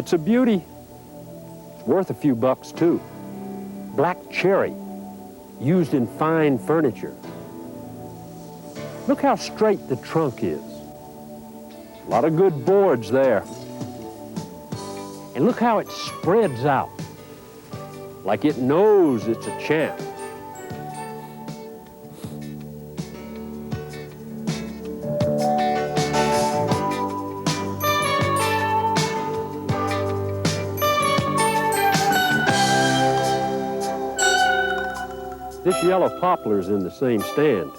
It's a beauty. It's worth a few bucks too. Black cherry, used in fine furniture. Look how straight the trunk is. A lot of good boards there. And look how it spreads out, like it knows it's a champ. This yellow poplar's in the same stand,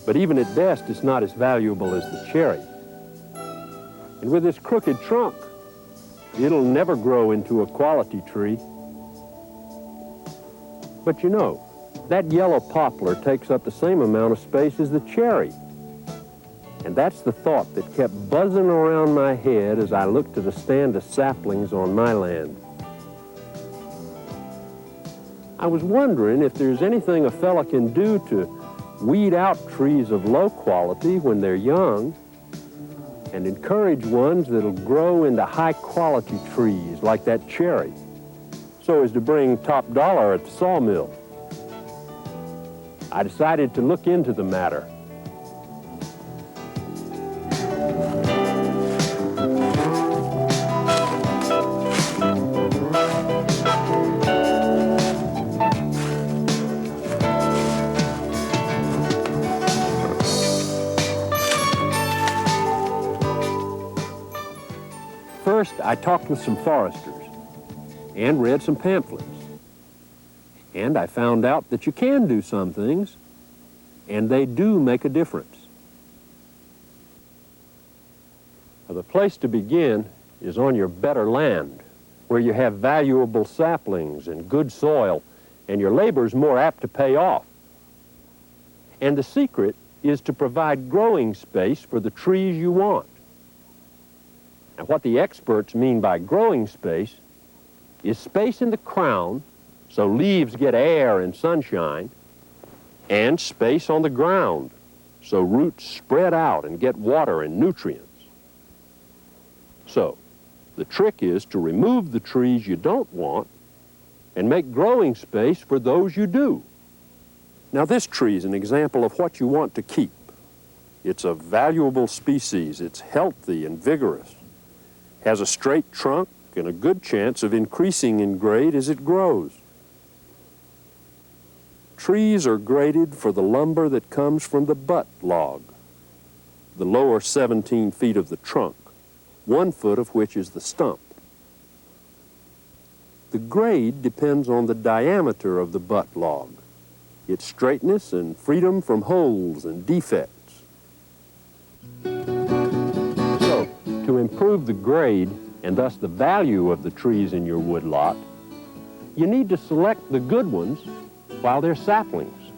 but even at best, it's not as valuable as the cherry. And with this crooked trunk, it'll never grow into a quality tree. But you know, that yellow poplar takes up the same amount of space as the cherry. And that's the thought that kept buzzing around my head as I looked at a stand of saplings on my land. I was wondering if there's anything a fella can do to weed out trees of low quality when they're young and encourage ones that'll grow into high-quality trees like that cherry, so as to bring top dollar at the sawmill. I decided to look into the matter. First, I talked with some foresters and read some pamphlets. And I found out that you can do some things, and they do make a difference. Now, the place to begin is on your better land, where you have valuable saplings and good soil, and your labor's more apt to pay off. And the secret is to provide growing space for the trees you want. Now, what the experts mean by growing space is space in the crown so leaves get air and sunshine, and space on the ground so roots spread out and get water and nutrients. So, the trick is to remove the trees you don't want and make growing space for those you do. Now, this tree is an example of what you want to keep. It's a valuable species. It's healthy and vigorous, has a straight trunk and a good chance of increasing in grade as it grows. Trees are graded for the lumber that comes from the butt log, the lower 17 feet of the trunk, 1 foot of which is the stump. The grade depends on the diameter of the butt log, its straightness and freedom from holes and defects. So, to improve the grade and thus the value of the trees in your woodlot, you need to select the good ones while they're saplings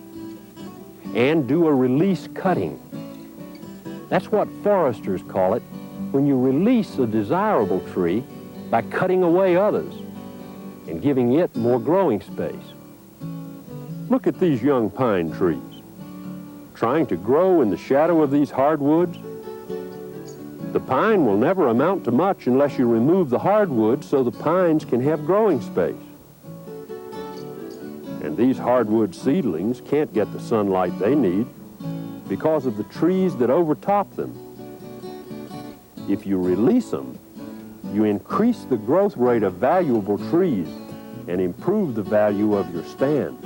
and do a release cutting. That's what foresters call it when you release a desirable tree by cutting away others and giving it more growing space. Look at these young pine trees, trying to grow in the shadow of these hardwoods. The pine will never amount to much unless you remove the hardwood so the pines can have growing space. And these hardwood seedlings can't get the sunlight they need because of the trees that overtop them. If you release them, you increase the growth rate of valuable trees and improve the value of your stand.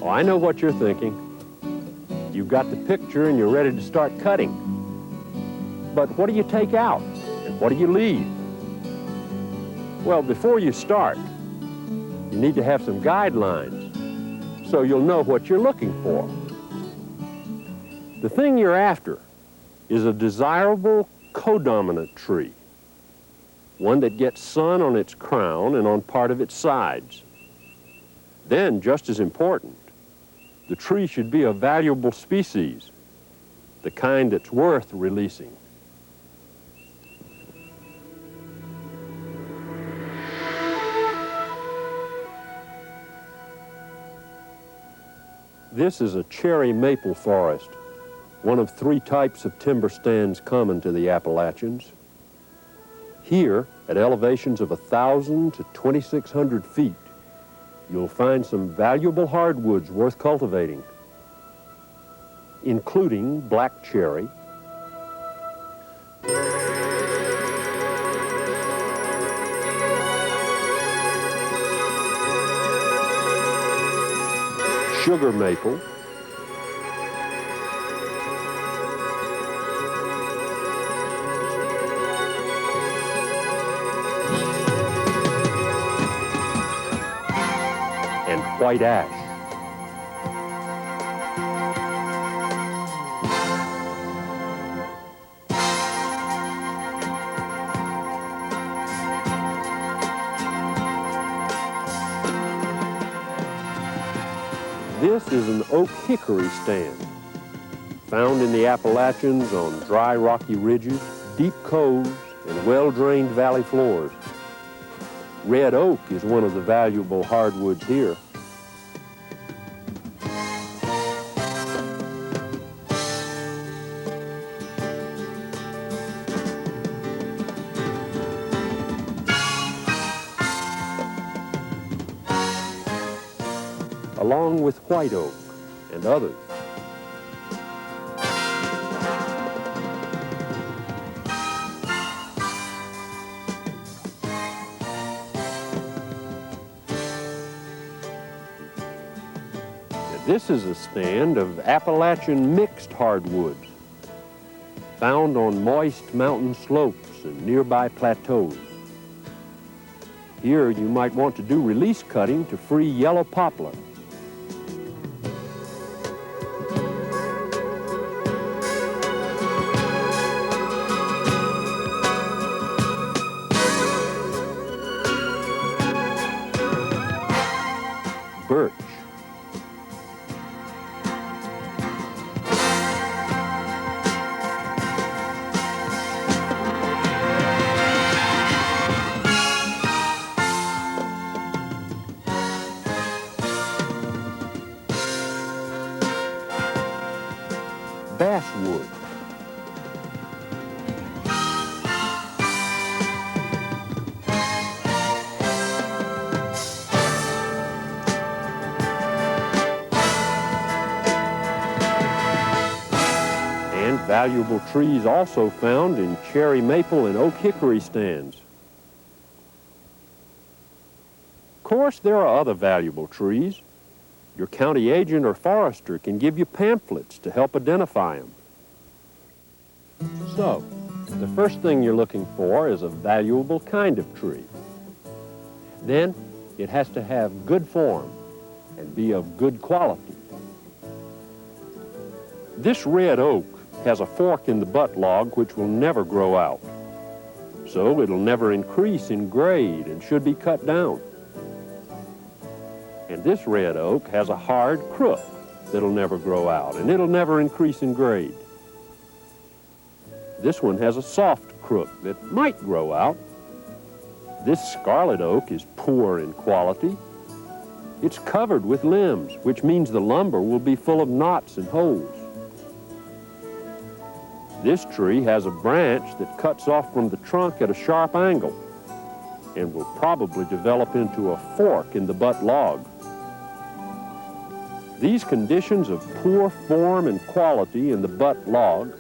Oh, I know what you're thinking. You've got the picture and you're ready to start cutting. But what do you take out and what do you leave? Well, before you start, you need to have some guidelines so you'll know what you're looking for. The thing you're after is a desirable codominant tree, one that gets sun on its crown and on part of its sides. Then, just as important, the tree should be a valuable species, the kind that's worth releasing. This is a cherry maple forest, one of 3 types of timber stands common to the Appalachians. Here, at elevations of 1,000 to 2,600 feet, you'll find some valuable hardwoods worth cultivating, including black cherry, sugar maple, and white ash. This is an oak hickory stand, found in the Appalachians on dry rocky ridges, deep coves, and well-drained valley floors. Red oak is one of the valuable hardwoods here. Along with white oak and others. This is a stand of Appalachian mixed hardwoods, found on moist mountain slopes and nearby plateaus. Here you might want to do release cutting to free yellow poplar. Birch. Basswood. And valuable trees also found in cherry maple and oak hickory stands. Of course, there are other valuable trees. Your county agent or forester can give you pamphlets to help identify them. So, the first thing you're looking for is a valuable kind of tree. Then, it has to have good form and be of good quality. This red oak has a fork in the butt log which will never grow out. So it'll never increase in grade and should be cut down. And this red oak has a hard crook that'll never grow out, and it'll never increase in grade. This one has a soft crook that might grow out. This scarlet oak is poor in quality. It's covered with limbs, which means the lumber will be full of knots and holes. This tree has a branch that cuts off from the trunk at a sharp angle and will probably develop into a fork in the butt log. These conditions of poor form and quality in the butt log,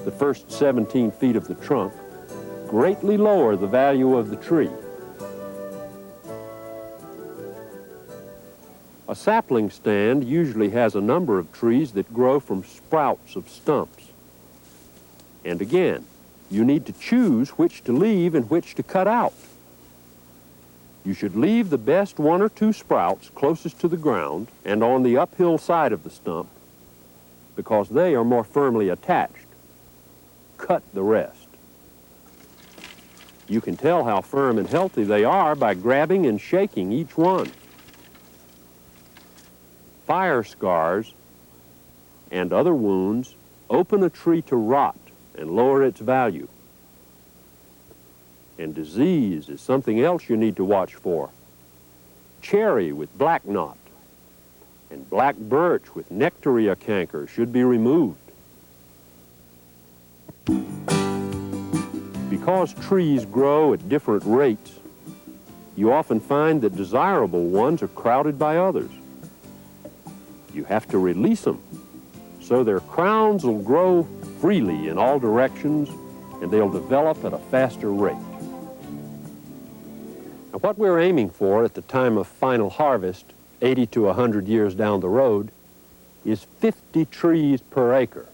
the first 17 feet of the trunk, greatly lower the value of the tree. A sapling stand usually has a number of trees that grow from sprouts of stumps. And again, you need to choose which to leave and which to cut out. You should leave the best 1 or 2 sprouts closest to the ground and on the uphill side of the stump because they are more firmly attached. Cut the rest. You can tell how firm and healthy they are by grabbing and shaking each one. Fire scars and other wounds open a tree to rot and lower its value. And disease is something else you need to watch for. Cherry with black knot and black birch with nectaria canker should be removed. because trees grow at different rates, you often find that desirable ones are crowded by others. You have to release them so their crowns will grow freely in all directions and they'll develop at a faster rate. Now, what we're aiming for at the time of final harvest, 80 to 100 years down the road, is 50 trees per acre.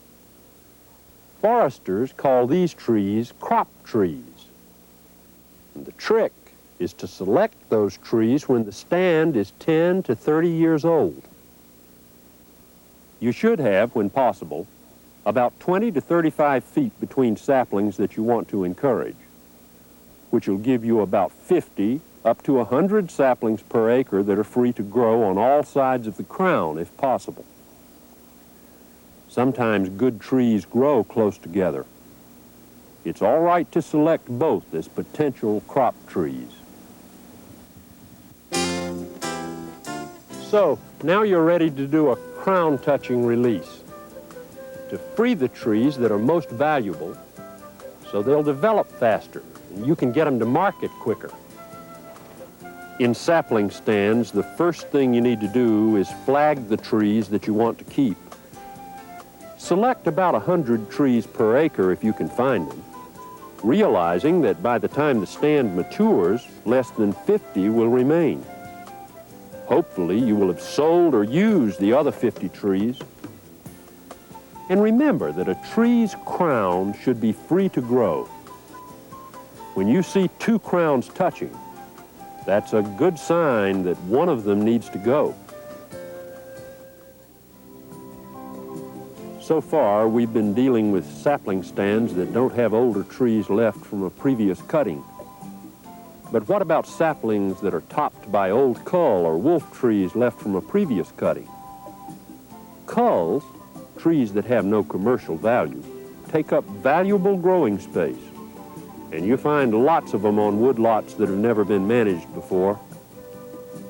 Foresters call these trees crop trees. And the trick is to select those trees when the stand is 10 to 30 years old. You should have, when possible, about 20 to 35 feet between saplings that you want to encourage, which will give you about 50 up to 100 saplings per acre that are free to grow on all sides of the crown if possible. Sometimes good trees grow close together. It's all right to select both as potential crop trees. So, now you're ready to do a crown-touching release to free the trees that are most valuable so they'll develop faster and you can get them to market quicker. In sapling stands, the first thing you need to do is flag the trees that you want to keep. Select about 100 trees per acre if you can find them, realizing that by the time the stand matures, less than 50 will remain. Hopefully, you will have sold or used the other 50 trees. And remember that a tree's crown should be free to grow. When you see two crowns touching, that's a good sign that one of them needs to go. So far, we've been dealing with sapling stands that don't have older trees left from a previous cutting. But what about saplings that are topped by old cull or wolf trees left from a previous cutting? Culls, trees that have no commercial value, take up valuable growing space. And you find lots of them on woodlots that have never been managed before.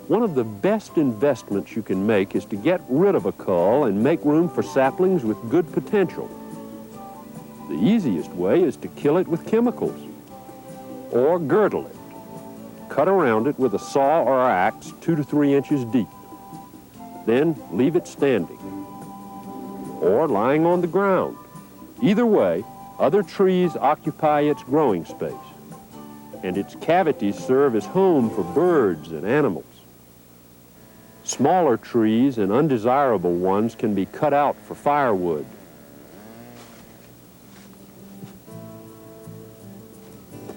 One of the best investments you can make is to get rid of a cull and make room for saplings with good potential. The easiest way is to kill it with chemicals or girdle it. Cut around it with a saw or axe 2 to 3 inches deep. Then leave it standing or lying on the ground. Either way, other trees occupy its growing space, and its cavities serve as home for birds and animals. Smaller trees and undesirable ones can be cut out for firewood.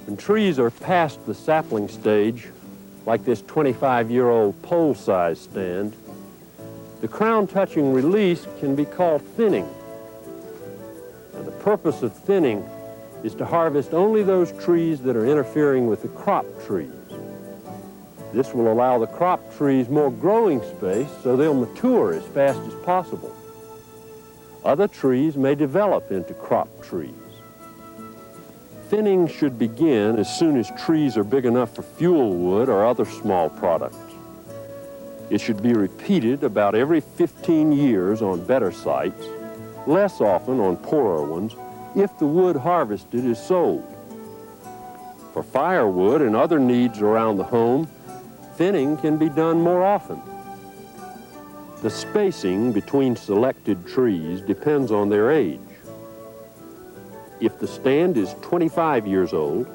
When trees are past the sapling stage, like this 25-year-old pole-sized stand, the crown-touching release can be called thinning. Now, the purpose of thinning is to harvest only those trees that are interfering with the crop trees. This will allow the crop trees more growing space so they'll mature as fast as possible. Other trees may develop into crop trees. Thinning should begin as soon as trees are big enough for fuel wood or other small products. It should be repeated about every 15 years on better sites, less often on poorer ones, if the wood harvested is sold. For firewood and other needs around the home, thinning can be done more often. The spacing between selected trees depends on their age. If the stand is 25 years old,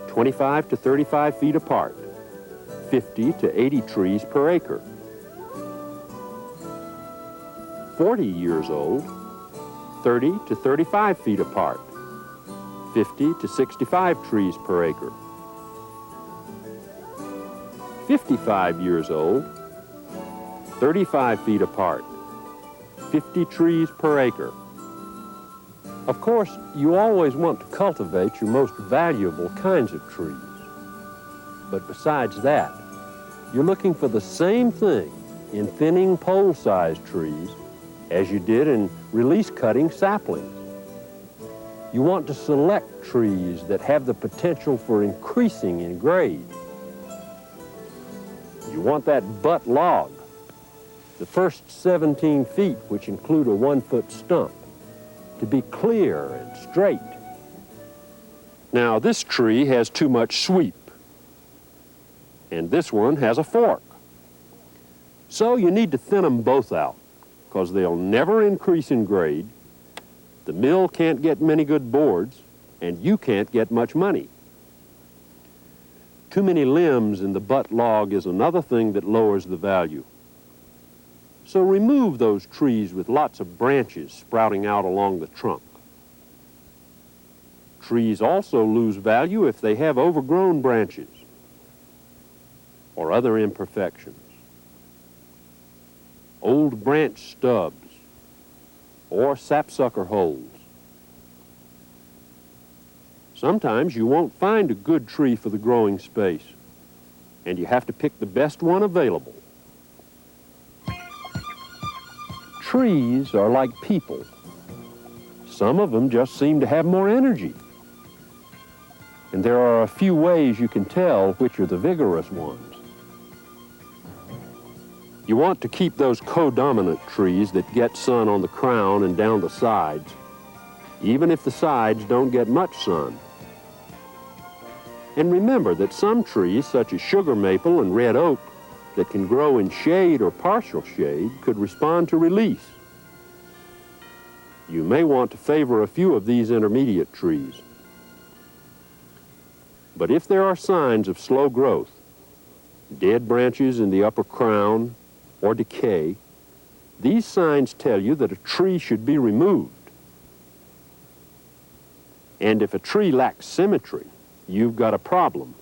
25 to 35 feet apart, 50 to 80 trees per acre. 40 years old, 30 to 35 feet apart, 50 to 65 trees per acre. 55 years old, 35 feet apart, 50 trees per acre. Of course, you always want to cultivate your most valuable kinds of trees. But besides that, you're looking for the same thing in thinning pole-sized trees as you did in release cutting saplings. You want to select trees that have the potential for increasing in grade. You want that butt log, the first 17 feet, which include a 1-foot stump, to be clear and straight. Now this tree has too much sweep, and this one has a fork. So you need to thin them both out, because they'll never increase in grade, the mill can't get many good boards, and you can't get much money. Too many limbs in the butt log is another thing that lowers the value. So remove those trees with lots of branches sprouting out along the trunk. Trees also lose value if they have overgrown branches or other imperfections, old branch stubs, or sapsucker holes. Sometimes you won't find a good tree for the growing space, and you have to pick the best one available. Trees are like people. Some of them just seem to have more energy. And there are a few ways you can tell which are the vigorous ones. You want to keep those codominant trees that get sun on the crown and down the sides, even if the sides don't get much sun. And remember that some trees, such as sugar maple and red oak, that can grow in shade or partial shade could respond to release. You may want to favor a few of these intermediate trees. But if there are signs of slow growth, dead branches in the upper crown, or decay, these signs tell you that a tree should be removed. And if a tree lacks symmetry, you've got a problem.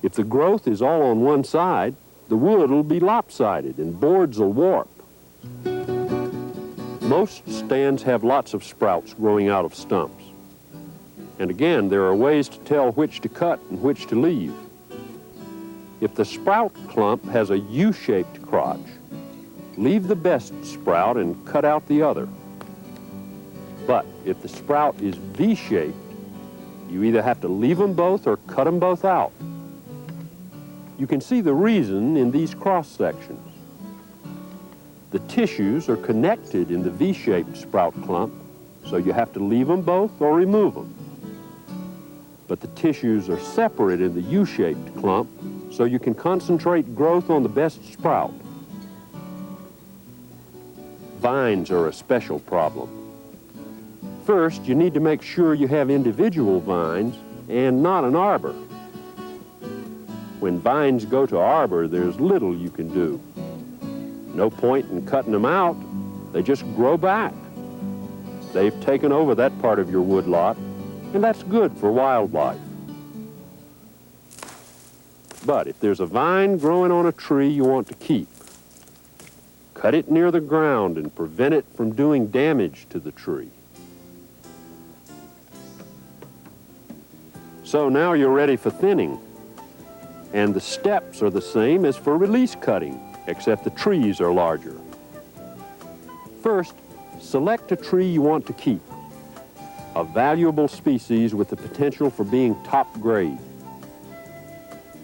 If the growth is all on one side, the wood will be lopsided and boards will warp. Most stands have lots of sprouts growing out of stumps. And again, there are ways to tell which to cut and which to leave. If the sprout clump has a U-shaped crotch, leave the best sprout and cut out the other. But if the sprout is V-shaped, you either have to leave them both or cut them both out. You can see the reason in these cross-sections. The tissues are connected in the V-shaped sprout clump, so you have to leave them both or remove them. But the tissues are separate in the U-shaped clump, so you can concentrate growth on the best sprout. Vines are a special problem. First, you need to make sure you have individual vines and not an arbor. When vines go to arbor, there's little you can do. No point in cutting them out. They just grow back. They've taken over that part of your woodlot, and that's good for wildlife. But if there's a vine growing on a tree you want to keep, cut it near the ground and prevent it from doing damage to the tree. So now you're ready for thinning. And the steps are the same as for release cutting, except the trees are larger. First, select a tree you want to keep, a valuable species with the potential for being top grade.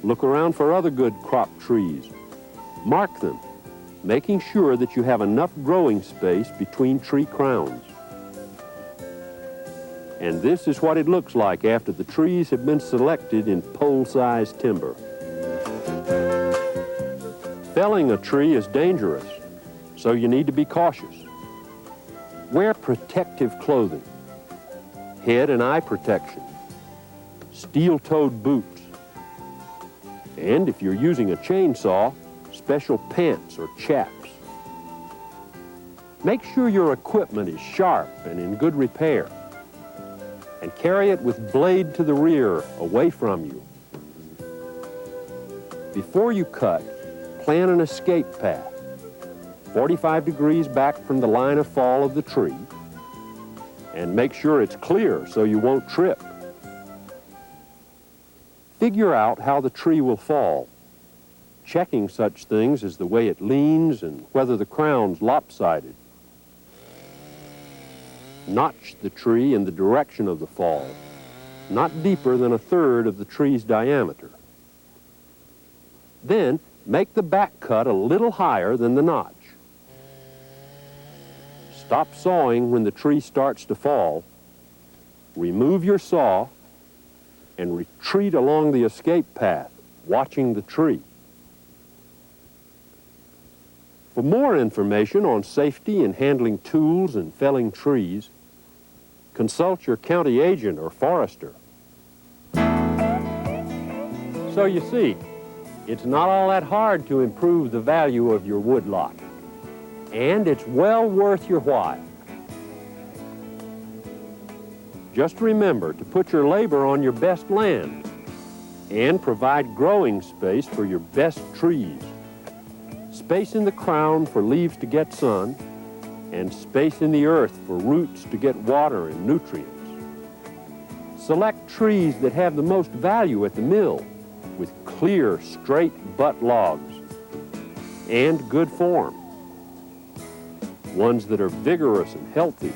Look around for other good crop trees. Mark them, making sure that you have enough growing space between tree crowns. And this is what it looks like after the trees have been selected in pole-sized timber. Felling a tree is dangerous, so you need to be cautious. Wear protective clothing, head and eye protection, steel-toed boots, and if you're using a chainsaw, special pants or chaps. Make sure your equipment is sharp and in good repair, and carry it with blade to the rear, away from you. Before you cut, plan an escape path, 45 degrees back from the line of fall of the tree, and make sure it's clear so you won't trip. Figure out how the tree will fall, checking such things as the way it leans and whether the crown's lopsided. Notch the tree in the direction of the fall, not deeper than 1/3 of the tree's diameter. Then, make the back cut a little higher than the notch. Stop sawing when the tree starts to fall. Remove your saw and retreat along the escape path, watching the tree. For more information on safety in handling tools and felling trees, consult your county agent or forester. So you see, it's not all that hard to improve the value of your woodlot, and it's well worth your while. Just remember to put your labor on your best land and provide growing space for your best trees. Space in the crown for leaves to get sun, and space in the earth for roots to get water and nutrients. Select trees that have the most value at the mill, with clear, straight butt logs and good form. Ones that are vigorous and healthy,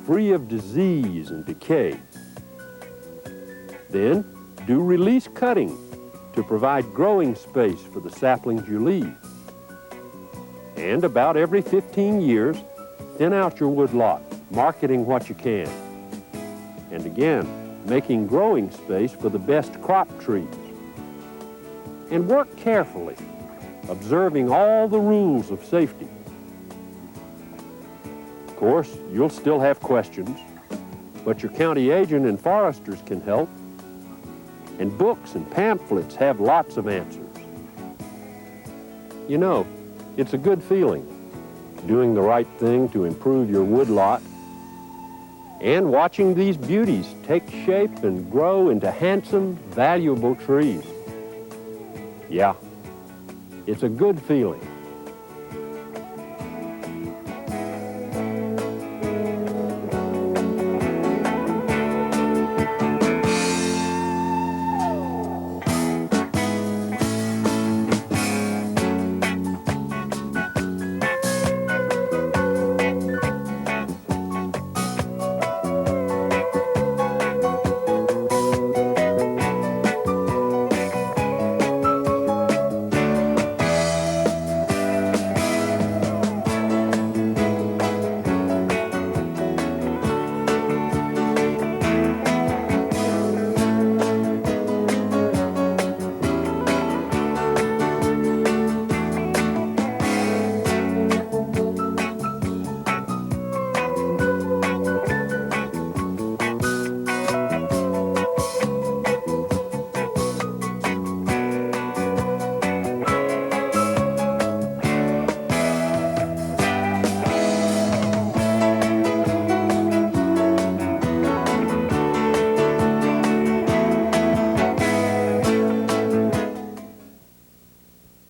free of disease and decay. Then, do release cutting to provide growing space for the saplings you leave. And about every 15 years, thin out your woodlot, marketing what you can. And again, making growing space for the best crop trees. And work carefully, observing all the rules of safety. Of course, you'll still have questions, but your county agent and foresters can help. And books and pamphlets have lots of answers. You know, it's a good feeling, doing the right thing to improve your woodlot and watching these beauties take shape and grow into handsome, valuable trees. Yeah, it's a good feeling.